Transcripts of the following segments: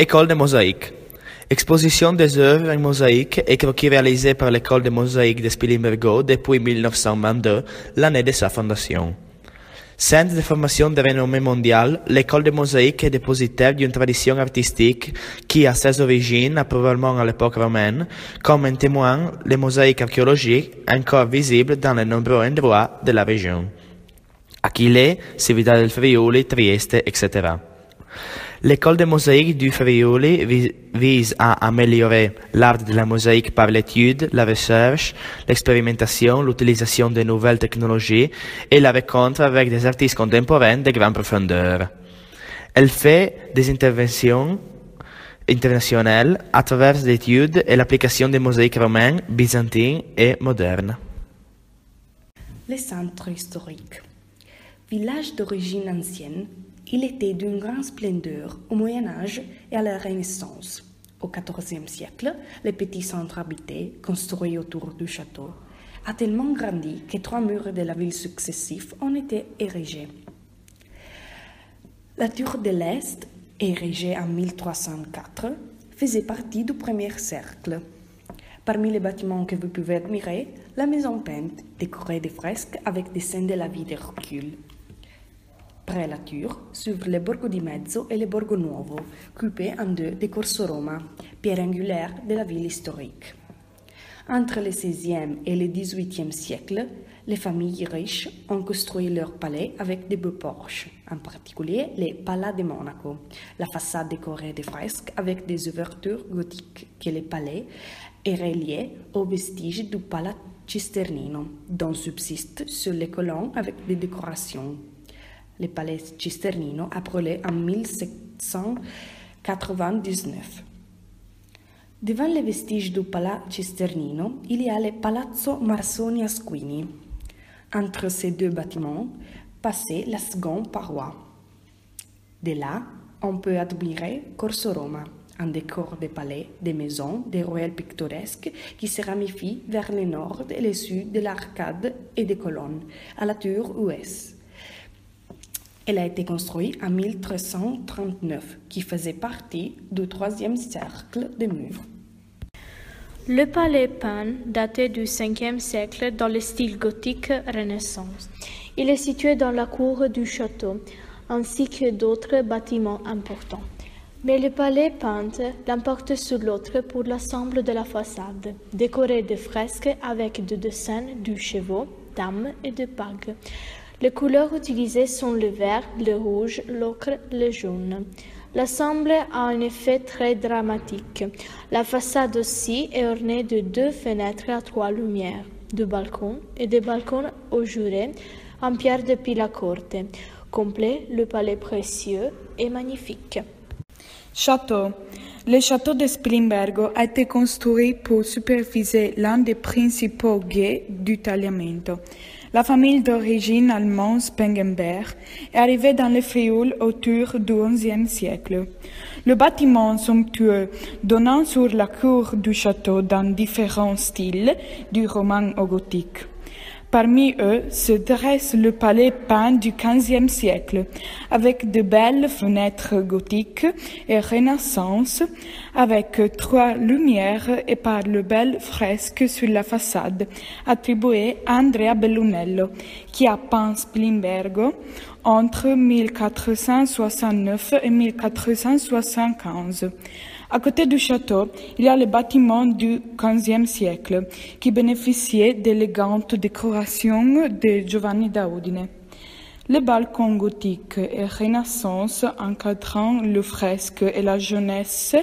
École de mosaïque. Exposition des œuvres en mosaïque et croquis réalisés par l'école de mosaïque de Spilimbergo depuis 1922, l'année de sa fondation. Centre de formation de renommée mondiale, l'école de mosaïque est dépositaire d'une tradition artistique qui, à ses origines, probablement à l'époque romaine, comme en témoignent les mosaïques archéologiques encore visibles dans de nombreux endroits de la région. Aquile, Cividad del Friuli, Trieste, etc. L'école de mosaïque du Friuli vise à améliorer l'art de la mosaïque par l'étude, la recherche, l'expérimentation, l'utilisation de nouvelles technologies et la rencontre avec des artistes contemporains de grande profondeur. Elle fait des interventions internationales à travers l'étude et l'application des mosaïques romaines, byzantines et modernes. Les centres historiques. Village d'origine ancienne, il était d'une grande splendeur au Moyen Âge et à la Renaissance. Au XIVe siècle, les petits centres habités, construits autour du château, a tellement grandi que 3 murs de la ville successifs ont été érigés. La tour de l'Est, érigée en 1304, faisait partie du premier cercle. Parmi les bâtiments que vous pouvez admirer, la maison peinte, décorée de fresques avec des scènes de la vie d'Hercule. Près la tour s'ouvrent le Borgo di Mezzo et le Borgo Nuovo, coupés en deux de Corso Roma, pierre angulaire de la ville historique. Entre le XVIe et le XVIIIe siècle, les familles riches ont construit leurs palais avec de beaux porches, en particulier les Pala de Monaco, la façade décorée de fresques avec des ouvertures gothiques que le palais est relié aux vestiges du Pala Cisternino, dont subsistent sur les colonnes avec des décorations. Le palais Cisternino a brûlé en 1799. Devant les vestiges du Palais Cisternino, il y a le Palazzo Marsoni Asquini. Entre ces deux bâtiments passait la seconde paroi. De là, on peut admirer Corso Roma, un décor de palais, de maisons, de ruelles pittoresques qui se ramifient vers le nord et le sud de l'arcade et des colonnes, à la tour ouest. Elle a été construite en 1339, qui faisait partie du 3e cercle de murs. Le palais peint datait du 5e siècle dans le style gothique Renaissance. Il est situé dans la cour du château, ainsi que d'autres bâtiments importants. Mais le palais peint l'emporte sur l'autre pour l'ensemble de la façade, décoré de fresques avec des dessins de chevaux, dames et de bagues. Les couleurs utilisées sont le vert, le rouge, l'ocre, le jaune. L'ensemble a un effet très dramatique. La façade aussi est ornée de 2 fenêtres à 3 lumières, 2 balcons et des balcons aux jurés en pierre de Pillacorte. Complet, le palais précieux et magnifique. Château. Le château de Spilimbergo a été construit pour superviser l'un des principaux guets du Tagliamento. La famille d'origine allemande Spengenberg est arrivée dans le Frioul autour du XIe siècle. Le bâtiment somptueux donnant sur la cour du château dans différents styles, du roman au gothique. Parmi eux se dresse le palais peint du XVe siècle, avec de belles fenêtres gothiques et renaissance, avec 3 lumières et par de belles fresques sur la façade, attribuées à Andrea Bellunello, qui a peint Spilimbergo entre 1469 et 1475. À côté du château, il y a le bâtiment du XVe siècle, qui bénéficiait d'élégantes décorations de Giovanni da Udine. Le balcon gothique et renaissance encadrant le fresque et la jeunesse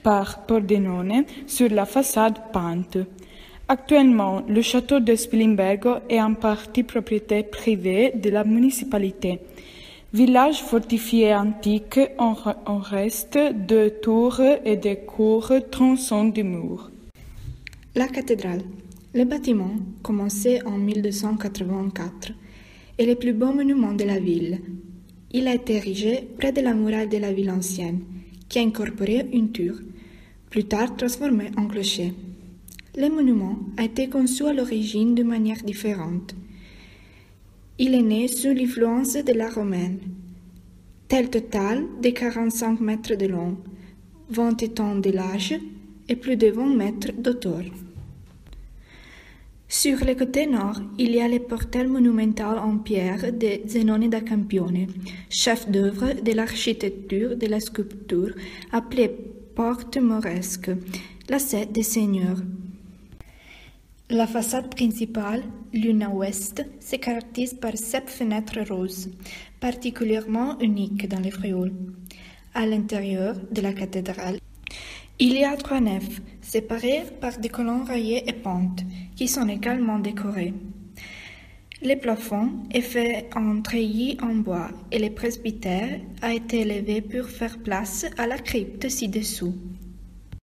par Pordenone sur la façade peinte. Actuellement, le château de Spilimbergo est en partie propriété privée de la municipalité. Village fortifié antique, on reste 2 tours et des cours tronçons de murs. La cathédrale. Le bâtiment, commencé en 1284, est le plus beau monument de la ville. Il a été érigé près de la muraille de la ville ancienne, qui a incorporé une tour, plus tard transformée en clocher. Le monument a été conçu à l'origine de manière différente. Il est né sous l'influence de l'art romain. Tel total de 45 mètres de long, 20 ans de l'âge et plus de 20 mètres d'auteur. Sur le côté nord, il y a le portail monumental en pierre de Zenone da Campione, chef d'œuvre de l'architecture de la sculpture, appelée porte moresque, la sede des seigneurs. La façade principale, l'une à ouest, se caractérise par 7 fenêtres roses, particulièrement uniques dans les Frioul. À l'intérieur de la cathédrale, il y a 3 nefs, séparées par des colonnes raillées et pentes, qui sont également décorées. Le plafond est fait en treillis en bois et le presbytère a été élevé pour faire place à la crypte ci-dessous.